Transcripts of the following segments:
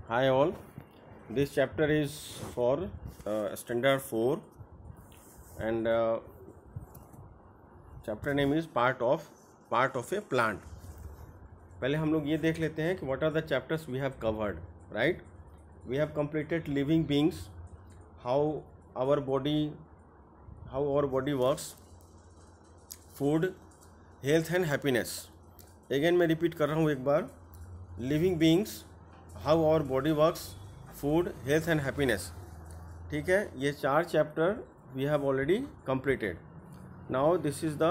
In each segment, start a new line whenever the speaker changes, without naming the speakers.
Hi all. This chapter is for standard 4 and chapter name is part of a plant. पहले हम लोग ये देख लेते हैं कि what are the chapters we have covered, right? We have completed living beings, how our body works, food, health and happiness. Again मैं repeat कर रहा हूँ एक बार. Living beings, how our body works, food, health and happiness. ठीक है, ये 4 chapter we have already completed. Now this is the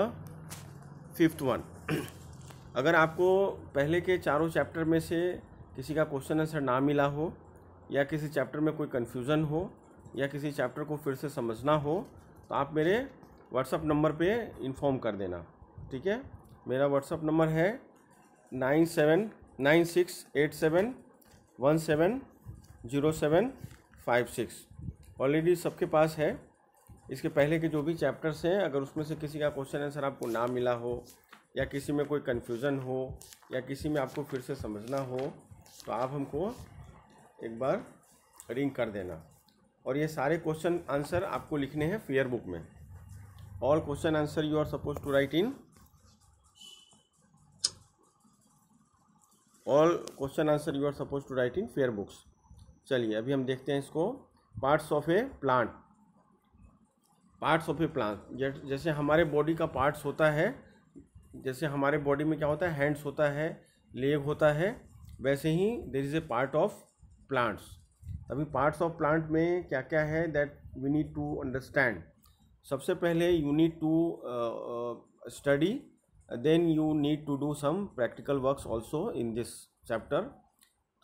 5th one. अगर आपको पहले के चारों चैप्टर में से किसी का क्वेश्चन आंसर ना मिला हो, या किसी चैप्टर में कोई कन्फ्यूज़न हो, या किसी चैप्टर को फिर से समझना हो, तो आप मेरे व्हाट्सअप नंबर पे इन्फॉर्म कर देना. ठीक है, मेरा व्हाट्सअप नंबर है 979687170756. ऑलरेडी सबके पास है. इसके पहले के जो भी चैप्टर्स हैं, अगर उसमें से किसी का क्वेश्चन आंसर आपको ना मिला हो, या किसी में कोई कन्फ्यूज़न हो, या किसी में आपको फिर से समझना हो, तो आप हमको एक बार रिंग कर देना. और ये सारे क्वेश्चन आंसर आपको लिखने हैं फेयर बुक में. All question answer you are suppose to write in fair books. चलिए अभी हम देखते हैं इसको. Parts of a plant. जैसे हमारे बॉडी का पार्ट्स होता है, जैसे हमारे बॉडी में क्या होता है, हैंड्स होता है, लेग होता है, वैसे ही there is a part of plants. अभी पार्ट्स ऑफ प्लांट में क्या क्या है that we need to understand. सबसे पहले you need to study, then you need to do some practical works also in this chapter.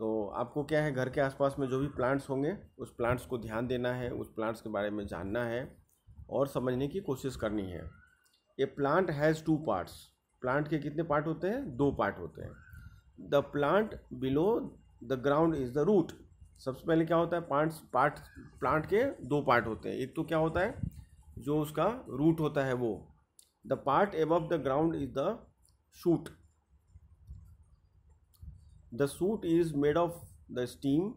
तो आपको क्या है, घर के आसपास में जो भी प्लांट्स होंगे उस प्लांट्स को ध्यान देना है, उस प्लांट्स के बारे में जानना है और समझने की कोशिश करनी है. A plant has 2 parts. Plant के कितने पार्ट होते हैं? 2 पार्ट होते हैं. The plant below the ground is the root. सबसे पहले क्या होता है, प्लांट के 2 पार्ट होते हैं. एक तो क्या होता है, जो उसका रूट होता है वो. The part above the ground is the shoot. The shoot is made of the steam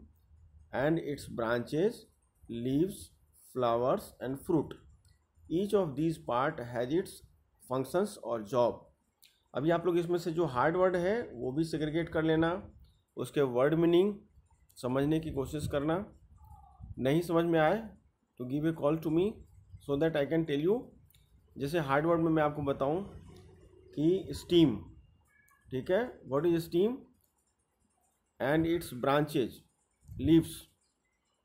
and its branches, leaves, flowers and fruit. Each of these part has its functions और जॉब. अभी आप लोग इसमें से जो हार्ड वर्ड है वो भी सेग्रीगेट कर लेना, उसके वर्ड मीनिंग समझने की कोशिश करना. नहीं समझ में आए तो give a call to me so that I can tell you. जैसे हार्ड वर्ड में मैं आपको बताऊं कि स्टीम. ठीक है, what is stem? And its branches, leaves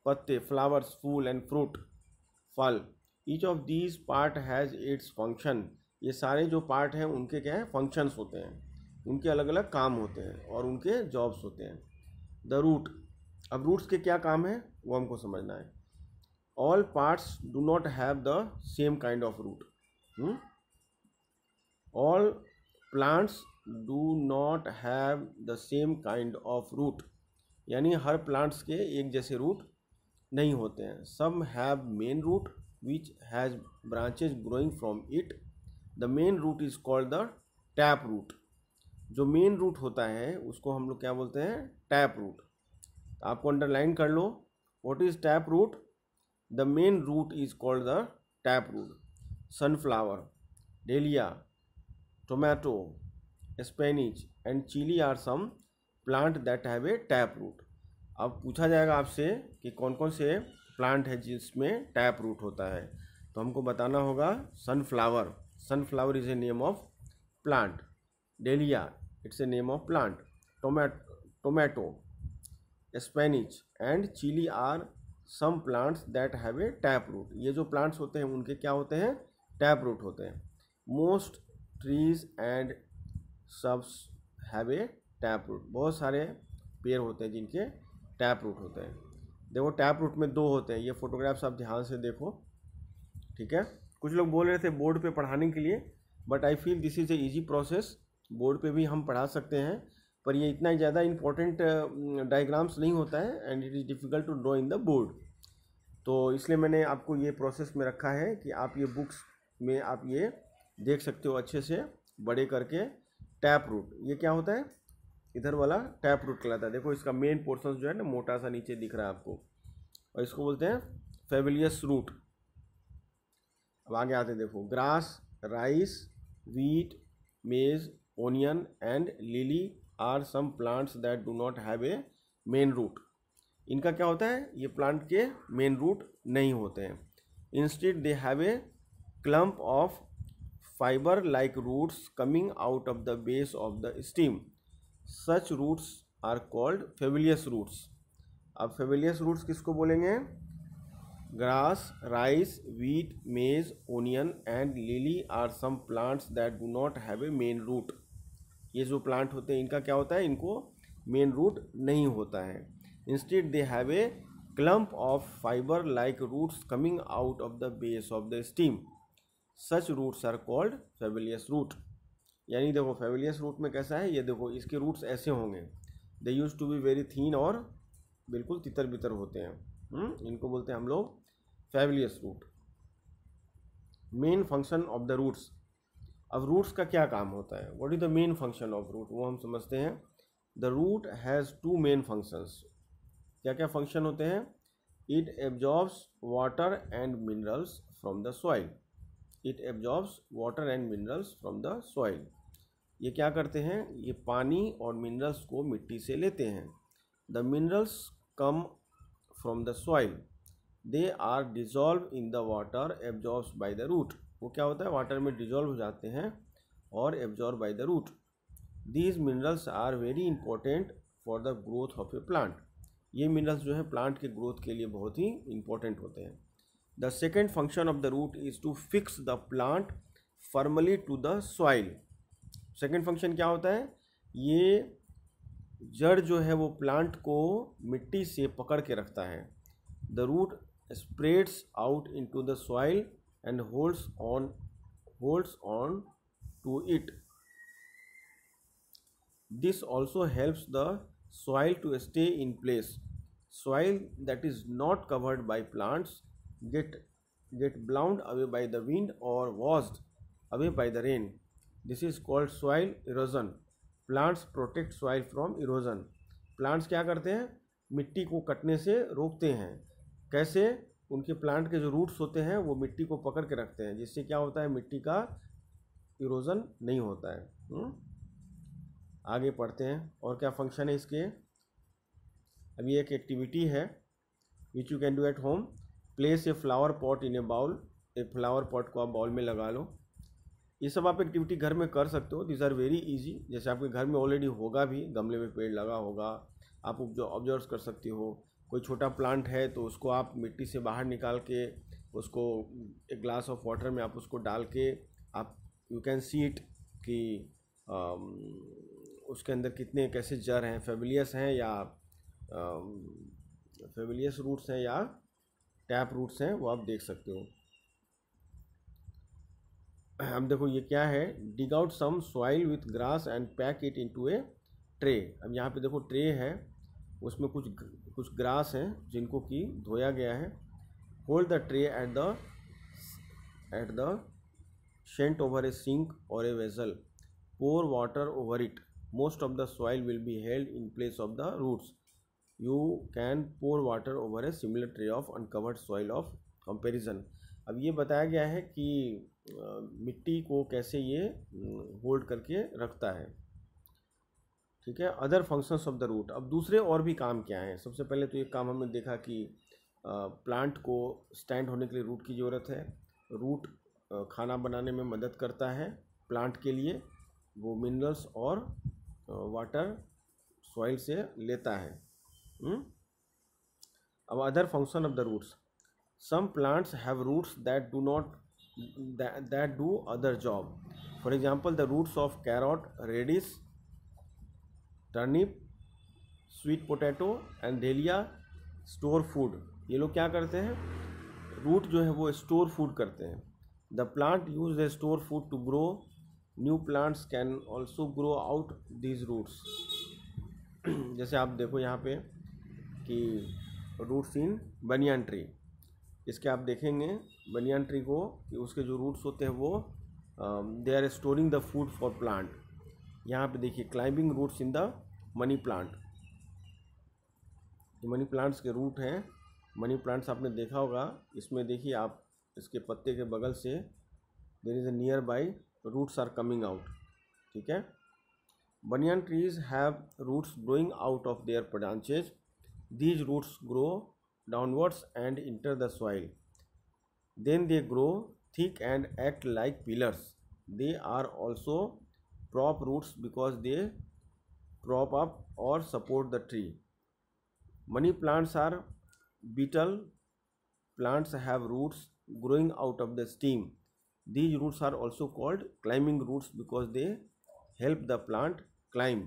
पत्ते, फ्लावर्स फूल एंड फ्रूट फल. Each of these part has its function. ये सारे जो पार्ट हैं उनके क्या है, फंक्शंस होते हैं, उनके अलग अलग काम होते हैं और उनके जॉब्स होते हैं. The root. अब रूट्स के क्या काम है वो हमको समझना है. All parts do not have the same kind of root. All plants do not have the same kind of root. यानी हर प्लांट्स के एक जैसे रूट नहीं होते हैं. Some have main root which has branches growing from it. The main root is called the tap root. जो main root होता है उसको हम लोग क्या बोलते हैं, टैप रूट. आपको अंडरलाइन कर लो, what is tap root? The main root is called the tap root. Sunflower, dahlia, tomato, spinach and chilli are some plant that have a tap root. अब पूछा जाएगा आपसे कि कौन कौन से प्लांट है जिसमें टैप रूट होता है, तो हमको बताना होगा sunflower. Sunflower is a name of plant. Dahlia, it's a name of plant. Tomato, spinach and chilli are some plants that have a tap root. ये जो प्लांट्स होते हैं उनके क्या होते हैं, टैप रूट होते हैं. Most trees and shrubs have a tap root. बहुत सारे पेड़ होते हैं जिनके टैप रूट होते हैं. देखो टैप रूट में 2 होते हैं. ये फोटोग्राफ्स आप ध्यान से देखो. ठीक है, कुछ लोग बोल रहे थे बोर्ड पे पढ़ाने के लिए, but I feel this is a easy process. Board पे भी हम पढ़ा सकते हैं, पर ये इतना ज़्यादा इंपॉर्टेंट डायग्राम्स नहीं होता है and it is difficult to draw in the board. तो इसलिए मैंने आपको ये प्रोसेस में रखा है कि आप ये बुक्स में आप ये देख सकते हो अच्छे से बड़े करके. टैप रूट ये क्या होता है, इधर वाला टैप रूट कहलाता है। देखो इसका मेन पोर्शन जो है ना मोटा सा नीचे दिख रहा है आपको, और इसको बोलते हैं फेबिलियस रूट। अब आगे आते हैं, देखो grass, rice, wheat, maize, onion and lily are some plants that do not have a main root. इनका क्या होता है, ये प्लांट के मेन रूट नहीं होते हैं। Instead they have a clump of fibre like roots coming out of the base of the stem. Such roots are called fibrous roots. अब फेबिलियस रूट्स किसको बोलेंगे, grass, rice, wheat, maize, onion and lily are some plants that do not have a main root. ये जो plant होते हैं इनका क्या होता है, इनको मेन रूट नहीं होता है। Instead they have a clump of fibre like roots coming out of the base of the stem. Such roots are called fibrous root. यानी देखो फेबिलियस रूट में कैसा है, ये देखो इसके रूट्स ऐसे होंगे, दे यूज टू बी वेरी थीन और बिल्कुल तितर बितर होते हैं। इनको बोलते हैं हम लोग fibrous root. Main function of the roots. अब रूट्स का क्या काम होता है, what is the main function of root, वो हम समझते हैं। The root has two main functions. क्या क्या फंक्शन होते हैं, it absorbs water and minerals from the soil. It absorbs water and minerals from the soil. ये क्या करते हैं, ये पानी और मिनरल्स को मिट्टी से लेते हैं। The minerals come from the soil, they are dissolve in the water absorbs by the root. वो क्या होता है, वाटर में डिजॉल्व हो जाते हैं और absorb by the root. These minerals are very important for the growth of a plant. ये मिनरल्स जो है प्लांट के ग्रोथ के लिए बहुत ही इंपॉर्टेंट होते हैं। The second function of the root is to fix the plant firmly to the soil. Second function क्या होता है, ये जड़ जो है वो प्लांट को मिट्टी से पकड़ के रखता है। The root spreads out into the soil and holds on to it. This also helps the soil to stay in place. Soil that is not covered by plants get blown away by the wind or washed away by the rain. This is called soil erosion. Plants protect soil from erosion. Plants क्या करते हैं, मिट्टी को कटने से रोकते हैं। कैसे, उनके प्लांट के जो रूट्स होते हैं वो मिट्टी को पकड़ के रखते हैं, जिससे क्या होता है, मिट्टी का इरोजन नहीं होता है। आगे पढ़ते हैं और क्या फंक्शन है इसके। अभी एक एक्टिविटी है which you can do at home. Place a flower pot in a bowl. एक फ्लावर पॉट को आप बाउल में लगा लो। ये सब आप एक्टिविटी घर में कर सकते हो, दिस आर वेरी इजी। जैसे आपके घर में ऑलरेडी होगा भी, गमले में पेड़ लगा होगा, आप जो ऑब्जर्व कर सकते हो। कोई छोटा प्लांट है तो उसको आप मिट्टी से बाहर निकाल के उसको एक ग्लास ऑफ वाटर में आप उसको डाल के आप यू कैन सी इट कि उसके अंदर कितने कैसे जड़ हैं, फेबिलियस हैं या फेबिलियस रूट्स हैं या टैप रूट्स हैं, वो आप देख सकते हो। अब देखो ये क्या है, dig out some soil with grass and pack it into a tray. अब यहाँ पे देखो ट्रे है, उसमें कुछ ग्रास हैं जिनको कि धोया गया है। Hold the tray at the slant over a sink और a vessel. Pour water over it. Most of the soil will be held in place of the roots. You can pour water over a similar tray of uncovered soil of comparison. अब ये बताया गया है कि मिट्टी को कैसे ये होल्ड करके रखता है। ठीक है, other functions of the root. अब दूसरे और भी काम क्या हैं। सबसे पहले तो एक काम हमने देखा कि प्लांट को स्टैंड होने के लिए रूट की ज़रूरत है। रूट खाना बनाने में मदद करता है प्लांट के लिए, वो मिनरल्स और वाटर सॉइल से लेता है। अब other function of the roots. Some plants have roots that do other job. For example the roots of carrot, radish, turnip, sweet potato and dahlia store food. ये लोग क्या करते हैं, रूट जो है वो स्टोर फूड करते हैं। The plant use the store food to grow. New plants can also grow out these roots. जैसे आप देखो यहाँ पे कि रूट्स इन बनियान ट्री, इसके आप देखेंगे बनियान ट्री को कि उसके जो रूट्स होते हैं वो they are storing the food for plant. यहाँ पे देखिए climbing roots in the money plant. ये मनी प्लांट्स के रूट हैं। मनी प्लांट्स आपने देखा होगा, इसमें देखिए आप, इसके पत्ते के बगल से there is a nearby roots are coming out. ठीक है। Banyan trees have roots growing out of their branches. These roots grow downwards and enter the soil. Then they grow thick and act like pillars. They are also prop roots because they prop up or support the tree. Money plants are beetle plants, have roots growing out of the stem. These roots are also called climbing roots because they help the plant climb.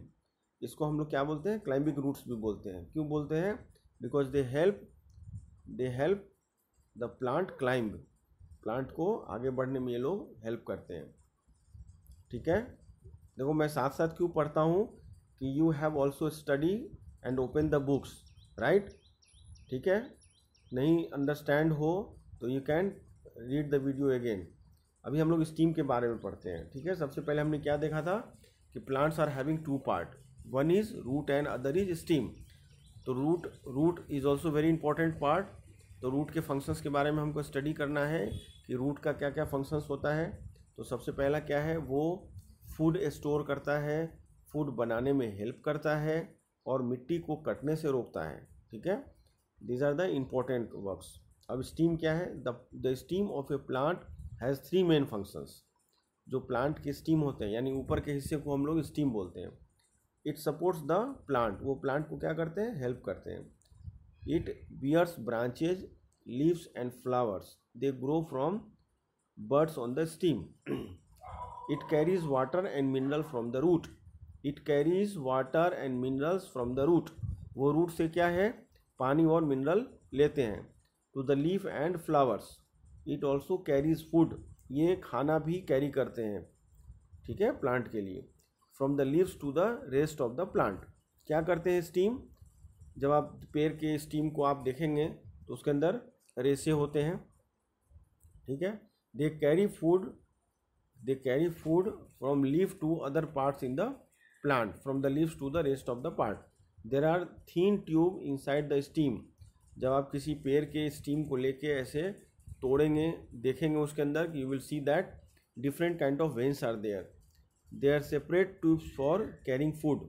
इसको हम लोग क्या बोलते हैं, climbing roots भी बोलते हैं। क्यों बोलते हैं? Because they help the plant climb. Plant को आगे बढ़ने में ये लोग हेल्प करते हैं। ठीक है। देखो मैं साथ साथ क्यों पढ़ता हूँ कि you have also study and open the books, right. ठीक है। नहीं अंडरस्टैंड हो तो you can read the video again. अभी हम लोग स्टीम के बारे में पढ़ते हैं। ठीक है। सबसे पहले हमने क्या देखा था कि plants are having two part, one is root and other is stem. तो root is also very important part. तो रूट के फंक्शंस के बारे में हमको स्टडी करना है कि रूट का क्या क्या फंक्शंस होता है। तो सबसे पहला क्या है, वो फूड स्टोर करता है, फूड बनाने में हेल्प करता है और मिट्टी को कटने से रोकता है। ठीक है। These are the important works. अब स्टीम क्या है, the stem of a plant has three main functions. जो प्लांट के स्टीम होते हैं यानी ऊपर के हिस्से को हम लोग स्टीम बोलते हैं। इट सपोर्ट्स द प्लांट, वो प्लांट को क्या करते हैं, हेल्प करते हैं। It bears branches, leaves and flowers, they grow from buds on the stem. It carries water and mineral from the root, it carries water and minerals from the root. वो root से क्या है, पानी और mineral लेते हैं। To the leaf and flowers, it also carries food, ये खाना भी कैरी करते हैं। ठीक है, प्लांट के लिए। From the leaves to the rest of the plant, क्या करते हैं स्टीम। जब आप पेड़ के स्टीम को आप देखेंगे तो उसके अंदर रेसे होते हैं। ठीक है। They carry food from leaf to other parts in the plant, from the leaves to the rest of the part. There are thin tube inside the stem. जब आप किसी पेड़ के स्टीम को लेके ऐसे तोड़ेंगे, देखेंगे उसके अंदर, you will see that different kind of veins are there. They are separate tubes for carrying food.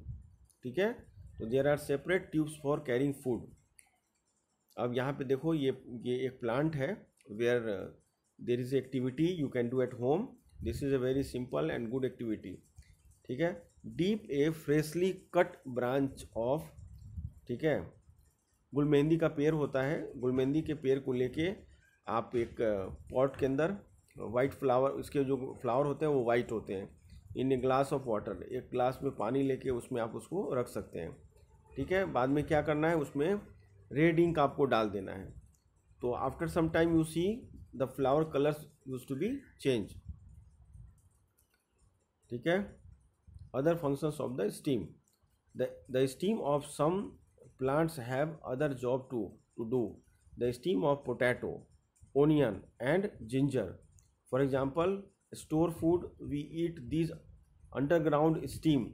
ठीक है। तो there are separate tubes for carrying food. अब यहाँ पे देखो, ये एक प्लांट है where there is activity you can do at home. This is a very simple and good activity. ठीक है। Dip a freshly cut branch of, ठीक है, गुलमेंदी का पेड़ होता है। गुलमेंदी के पेड़ को लेके आप एक पॉट के अंदर वाइट फ्लावर, इसके जो फ्लावर होते हैं वो वाइट होते हैं। इन ए ग्लास ऑफ वाटर, एक ग्लास में पानी लेके उसमें आप उसको रख सकते हैं। ठीक है। बाद में क्या करना है, उसमें रेड इंक आपको डाल देना है। तो after some time you see the flower colours use to be change. ठीक है। Other functions of the stem, the stem of some plants have other job to do. The stem of potato, onion and ginger, for example store food, we eat these underground steam।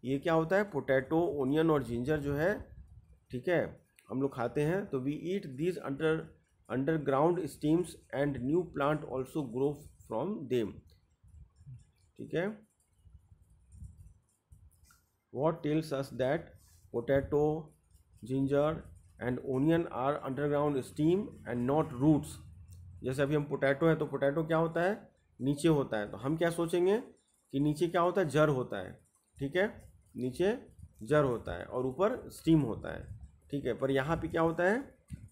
ये क्या होता है, potato, onion और ginger जो है, ठीक है, हम लोग खाते हैं। तो we eat these underground stems and new plant also grow from them. ठीक है। What tells us that potato, ginger and onion are underground stem and not roots. जैसे अभी हम पोटैटो है तो पोटैटो क्या होता है, नीचे होता है। तो हम क्या सोचेंगे कि नीचे क्या होता है, जड़ होता है। ठीक है। नीचे जड़ होता है और ऊपर स्टीम होता है। ठीक है। पर यहाँ पे क्या होता है,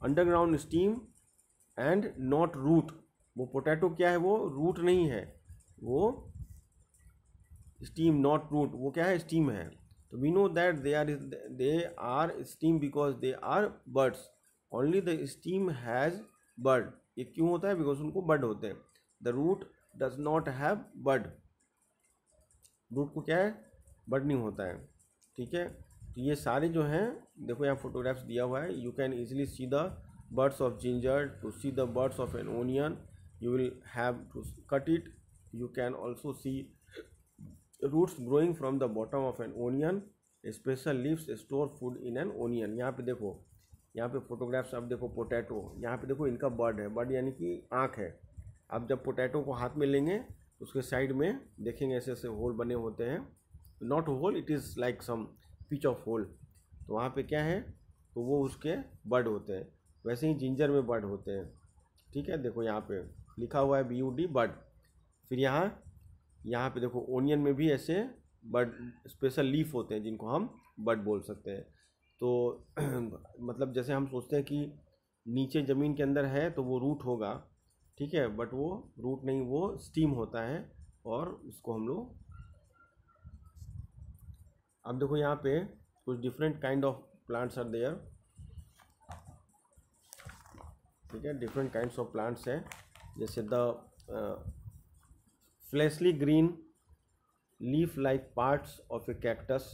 underground stem and not root. वो पोटैटो क्या है, वो रूट नहीं है, वो स्टीम, नॉट रूट। वो क्या है, स्टीम है। तो we know that they are stem because they are buds. Only the stem has bud. ये क्यों होता है, बिकॉज उनको बर्ड होते हैं। The root does not have bud. Root को क्या है, बर्ड नहीं होता है। ठीक है। तो ये सारे जो हैं, देखो यहाँ फोटोग्राफ्स दिया हुआ है। You can easily see the buds of ginger, to see the buds of an onion you will have to cut it. You can also see roots growing from the bottom of an onion, special leaves store food in an onion. यहाँ पे देखो, यहाँ पे photographs आप देखो, potato, यहाँ पे देखो इनका बर्ड है, बर्ड यानी कि आँख है। आप जब पोटैटो को हाथ में लेंगे तो उसके साइड में देखेंगे ऐसे ऐसे होल बने होते हैं, not hole, it is like some pitch of hole. तो वहाँ पे क्या है, तो वो उसके बर्ड होते हैं। वैसे ही जिंजर में बर्ड होते हैं, ठीक है। देखो यहाँ पे लिखा हुआ है BUD बर्ड। फिर यहाँ पे देखो ओनियन में भी ऐसे बर्ड स्पेशल लीफ होते हैं जिनको हम बर्ड बोल सकते हैं। तो मतलब जैसे हम सोचते हैं कि नीचे ज़मीन के अंदर है तो वो रूट होगा, ठीक है, बट वो रूट नहीं, वो स्टीम होता है। और उसको हम लोग, अब देखो यहाँ पे कुछ different kind of plants are there, ठीक है, डिफरेंट काइंड्स ऑफ प्लांट्स हैं। जैसे the fleshy green leaf like parts of a cactus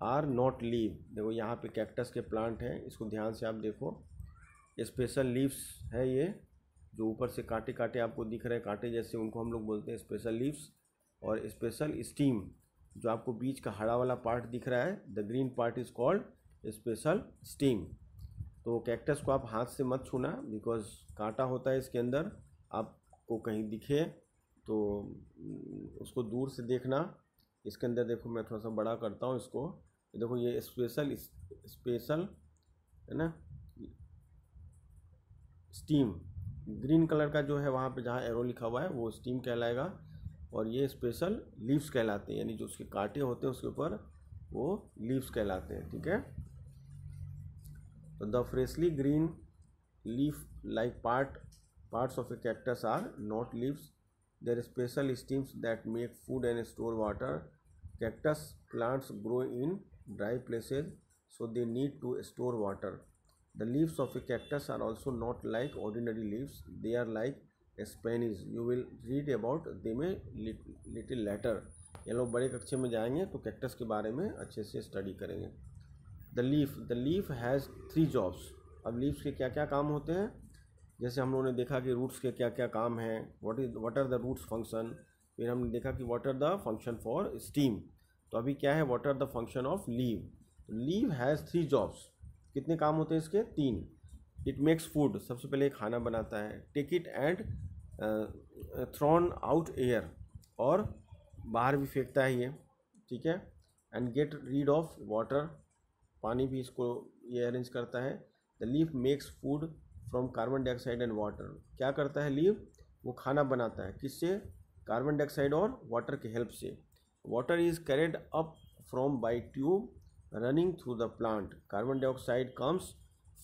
are not leave. देखो यहाँ पे कैक्टस के प्लांट हैं, इसको ध्यान से आप देखो, स्पेशल लीव्स है ये, जो ऊपर से कांटे कांटे आपको दिख रहे हैं, कांटे जैसे, उनको हम लोग बोलते हैं स्पेशल लीव्स। और स्पेशल स्टीम, जो आपको बीच का हरा वाला पार्ट दिख रहा है, the green part is called special steam. तो कैक्टस को आप हाथ से मत छूना, बिकॉज कांटा होता है इसके अंदर, आपको कहीं दिखे तो उसको दूर से देखना। इसके अंदर देखो, मैं थोड़ा सा बड़ा करता हूँ इसको, देखो ये स्पेशल है ना, स्टीम, ग्रीन कलर का जो है वहाँ पे जहाँ एरो लिखा हुआ है वो स्टीम कहलाएगा। और ये स्पेशल लीव्स कहलाते हैं, यानी जो उसके कांटे होते हैं उसके ऊपर वो लीव्स कहलाते हैं, ठीक है। तो the freshly green leaf like parts of a cactus are not leaves. There are special stems that make food and store water. Cactus plants grow in dry places, so they need to store water. The leaves of a cactus are also not like ordinary leaves. They are like Spanish. You will read about them a little later. ये लोग बड़े कक्षे में जाएंगे तो cactus के बारे में अच्छे से स्टडी करेंगे। The leaf has 3 jobs. अब लीव्स के क्या क्या काम होते हैं, जैसे हम लोगों ने देखा कि रूट्स के क्या क्या काम हैं, what are the roots function. फिर हमने देखा कि what are the function for stem. तो अभी क्या है, what are the function of leave. Leave has 3 jobs. कितने काम होते हैं इसके, 3। इट मेक्स फूड, सबसे पहले खाना बनाता है। Take it and thrown out air, और बाहर भी फेंकता है ये, ठीक है। And get rid of water, पानी भी इसको ये अरेंज करता है। The leaf makes food from carbon dioxide and water. क्या करता है लीव, वो खाना बनाता है, किससे, कार्बन डाइऑक्साइड और वाटर के हेल्प से। Water is carried up from by tube running through the plant. Carbon dioxide comes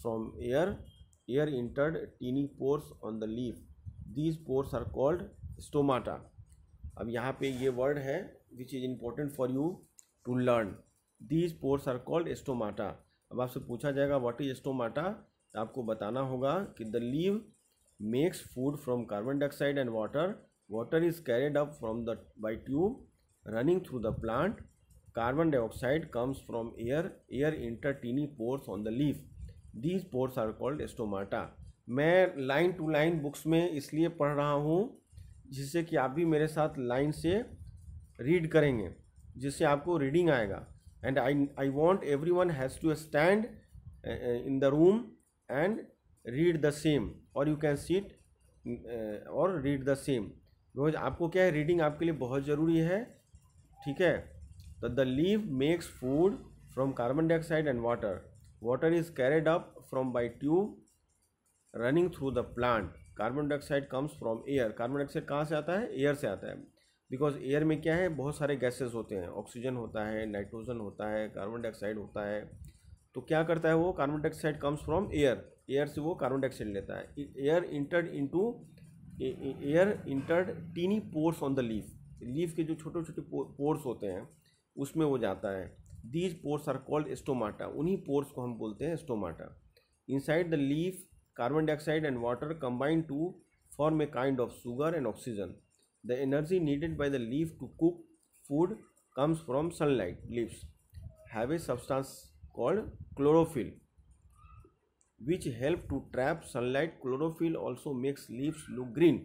from air entered tiny pores on the leaf. These pores are called stomata. अब यहाँ पे ये word है which is important for you to learn. These pores are called stomata. अब आपसे पूछा जाएगा what is stomata, आपको बताना होगा कि the leave makes food from carbon dioxide and water is carried up from the by tube running through the plant. Carbon dioxide comes from air enter tiny pores on the leaf. These pores are called stomata. मैं line to line books में इसलिए पढ़ रहा हूँ जिससे कि आप भी मेरे साथ लाइन से रीड करेंगे, जिससे आपको रीडिंग आएगा। And I want every one has to stand in the room and read the same, or you can sit or read the same, रोज आपको क्या है, रीडिंग आपके लिए बहुत ज़रूरी है, ठीक है। तो the leave makes food from carbon dioxide and water is carried up from by tube running through the plant. Carbon dioxide comes from air. Carbon dioxide कहाँ से आता है, एयर से आता है, बिकॉज एयर में क्या है, बहुत सारे गैसेस होते हैं, ऑक्सीजन होता है, नाइट्रोजन होता है, कार्बन डाइऑक्साइड होता है। तो क्या करता है वो, carbon dioxide comes from air से वो कार्बन डाइऑक्साइड लेता है। Air entered tiny pores on the leaf के जो छोटे छोटे पोर्स होते हैं उसमें वो जाता है। These pores are called stomata. उन्हीं पोर्स को हम बोलते हैं stomata. Inside the leaf carbon dioxide and water combine to form a kind of sugar and oxygen. The energy needed by the leaf to cook food comes from sunlight. Leaves have a substance called chlorophyll which help to trap sunlight. Chlorophyll also makes leaves look green.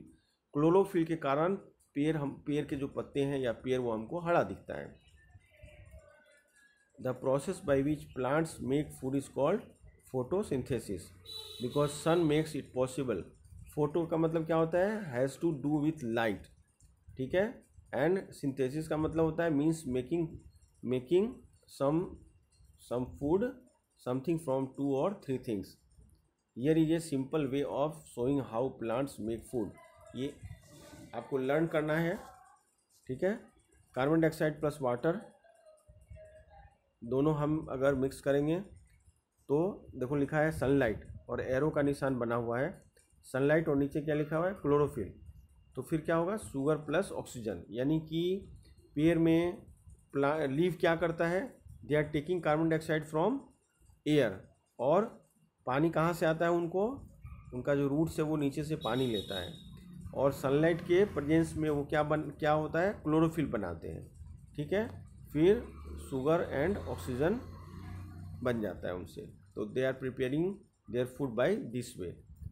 Chlorophyll के कारण पेड़ के जो पत्ते हैं या पेड़ वो हमको हरा दिखता है। The process by which plants make food is called photosynthesis because sun makes it possible. Photo का मतलब क्या होता है, has to do with light, ठीक है। एंड सिंथेसिस का मतलब होता है means making some food something from 2 or 3 things. Here is a simple way of showing how plants make food. ये आपको लर्न करना है, ठीक है। कार्बन डाइऑक्साइड प्लस वाटर दोनों हम अगर मिक्स करेंगे तो देखो लिखा है सनलाइट और एरो का निशान बना हुआ है, सनलाइट और नीचे क्या लिखा हुआ है, क्लोरोफिल। तो फिर क्या होगा, शुगर प्लस ऑक्सीजन, यानी कि पेड़ में लीफ क्या करता है, they are taking carbon dioxide from air, और पानी कहाँ से आता है उनको, उनका जो रूट्स है वो नीचे से पानी लेता है, और सनलाइट के प्रेजेंस में वो क्या होता है, क्लोरोफिल बनाते हैं, ठीक है। फिर शुगर एंड ऑक्सीजन बन जाता है उनसे। तो they are preparing their food by this way.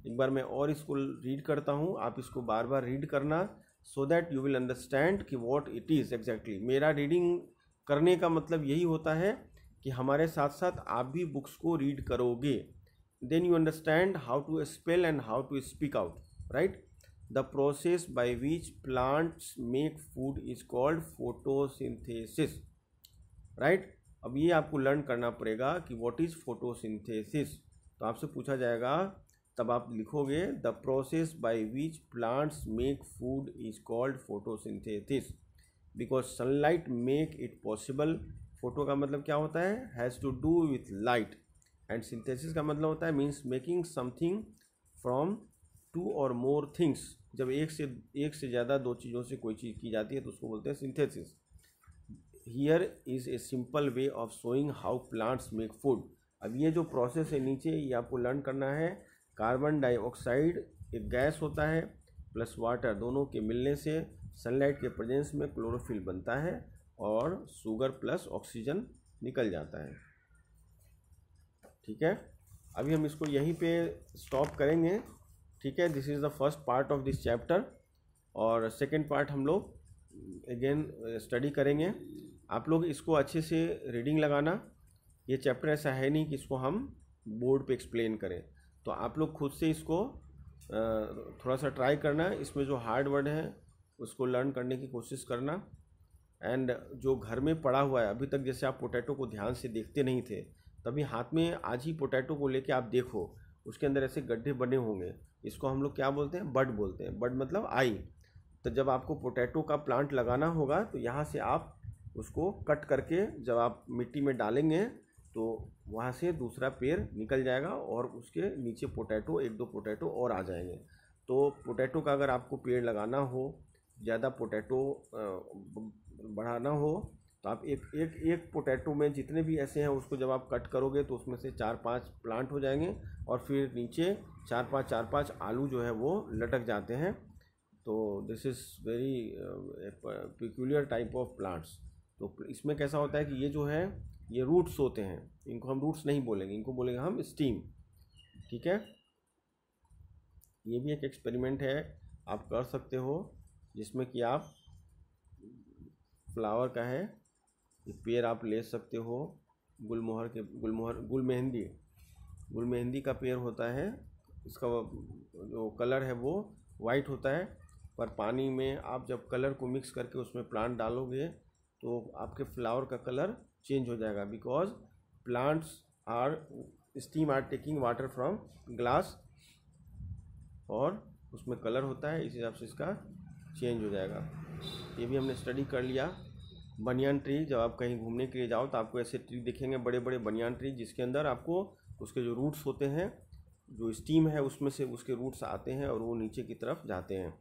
एक बार मैं और इसको रीड करता हूँ, आप इसको बार बार रीड करना so that you will understand कि व्हाट इट इज़ एग्जैक्टली। मेरा रीडिंग करने का मतलब यही होता है कि हमारे साथ साथ आप भी बुक्स को रीड करोगे, then you understand how to spell and how to speak out, right. The process by which plants make food is called photosynthesis, right. अब ये आपको लर्न करना पड़ेगा कि व्हाट इज़ फोटोसिंथेसिस। तो आपसे पूछा जाएगा तब आप लिखोगे the process by which plants make food is called photosynthesis because sunlight make it possible. Photo का मतलब क्या होता है, has to do with light, and synthesis का मतलब होता है means making something from 2 or more things. जब एक से ज़्यादा दो चीज़ों से कोई चीज़ की जाती है तो उसको बोलते हैं synthesis. Here is a simple way of showing how plants make food. अब ये जो प्रोसेस है नीचे, ये आपको लर्न करना है। कार्बन डाइऑक्साइड एक गैस होता है प्लस वाटर दोनों के मिलने से सनलाइट के प्रेजेंस में क्लोरोफिल बनता है और शुगर प्लस ऑक्सीजन निकल जाता है, ठीक है। अभी हम इसको यहीं पे स्टॉप करेंगे, ठीक है। This is the first part of this chapter, और सेकेंड पार्ट हम लोग अगेन स्टडी करेंगे। आप लोग इसको अच्छे से रीडिंग लगाना। ये चैप्टर ऐसा है नहीं कि इसको हम बोर्ड पे एक्सप्लेन करें, तो आप लोग खुद से इसको थोड़ा सा ट्राई करना। इसमें जो हार्ड वर्ड है उसको लर्न करने की कोशिश करना, एंड जो घर में पड़ा हुआ है अभी तक, जैसे आप पोटैटो को ध्यान से देखते नहीं थे, तभी हाथ में आज ही पोटैटो को लेके आप देखो, उसके अंदर ऐसे गड्ढे बने होंगे, इसको हम लोग क्या बोलते हैं, बड बोलते हैं। बड मतलब आई। तो जब आपको पोटैटो का प्लांट लगाना होगा तो यहाँ से आप उसको कट करके जब आप मिट्टी में डालेंगे तो वहाँ से दूसरा पेड़ निकल जाएगा और उसके नीचे पोटैटो, 1-2 पोटैटो और आ जाएंगे। तो पोटैटो का अगर आपको पेड़ लगाना हो, ज़्यादा पोटैटो बढ़ाना हो, तो आप एक पोटैटो में जितने भी ऐसे हैं उसको जब आप कट करोगे तो उसमें से 4-5 प्लांट हो जाएंगे, और फिर नीचे 4-5 आलू जो है वो लटक जाते हैं। तो this is very peculiar type of plants. तो इसमें कैसा होता है कि ये जो है ये रूट्स होते हैं, इनको हम रूट्स नहीं बोलेंगे, इनको बोलेंगे हम स्टीम, ठीक है। ये भी एक एक्सपेरिमेंट है, आप कर सकते हो, जिसमें कि आप फ्लावर का है, ये पेड़ आप ले सकते हो, गुल मेहंदी का पेड़ होता है। इसका जो कलर है वो वाइट होता है, पर पानी में आप जब कलर को मिक्स करके उसमें प्लांट डालोगे तो आपके फ्लावर का कलर चेंज हो जाएगा, because plants stem are taking water from glass, और उसमें कलर होता है, इस हिसाब से इसका चेंज हो जाएगा। ये भी हमने स्टडी कर लिया। बनियान ट्री, जब आप कहीं घूमने के लिए जाओ तो आपको ऐसे ट्री दिखेंगे, बड़े बड़े बनियान ट्री, जिसके अंदर आपको उसके जो रूट्स होते हैं, जो स्टीम है उसमें से उसके रूट्स आते हैं और वो नीचे की तरफ जाते हैं।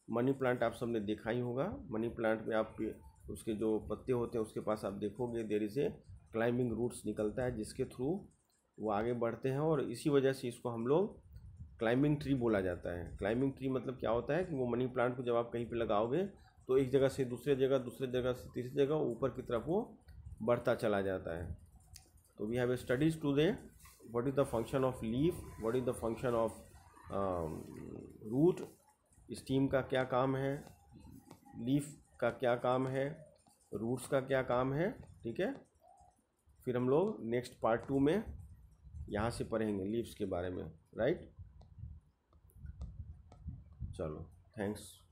मनी प्लांट आप सबने देखा ही होगा। मनी प्लांट में आप उसके जो पत्ते होते हैं उसके पास आप देखोगे there is a climbing roots निकलता है, जिसके थ्रू वो आगे बढ़ते हैं, और इसी वजह से इसको हम लोग क्लाइंबिंग ट्री बोला जाता है। क्लाइंबिंग ट्री मतलब क्या होता है कि वो मनी प्लांट को जब आप कहीं पे लगाओगे तो एक जगह से दूसरे जगह से तीसरी जगह ऊपर की तरफ वो बढ़ता चला जाता है। तो we have studies today what is the function of leaf, what is the function of root, stem का क्या काम है, लीफ का क्या काम है, रूट्स का क्या काम है, ठीक है। फिर हम लोग नेक्स्ट पार्ट 2 में यहाँ से पढ़ेंगे लीव्स के बारे में, राइट। चलो, थैंक्स।